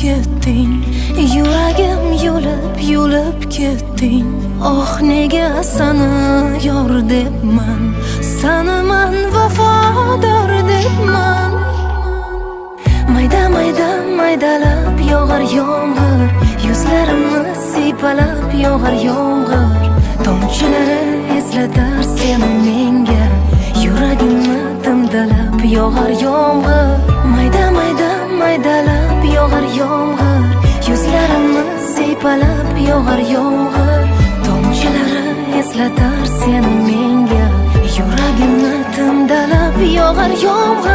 ketding, yuragim yulib ketding. Oh nega seni yor debman, seni man vafodor debman. Maydalab yog'ar yomg'ir, yuzlarimni siypalab yog'ar yomg'ir. Tomchilari eslatar seni menga, yuragimni timdalab yog'ar yomg'ir. Maydalab yog'ar yomg'ir, yuzlarimni siypalab yog'ar yomg'ir. Tomchilari eslatar seni menga, yuragimni timdalab yog'ar yomg'ir.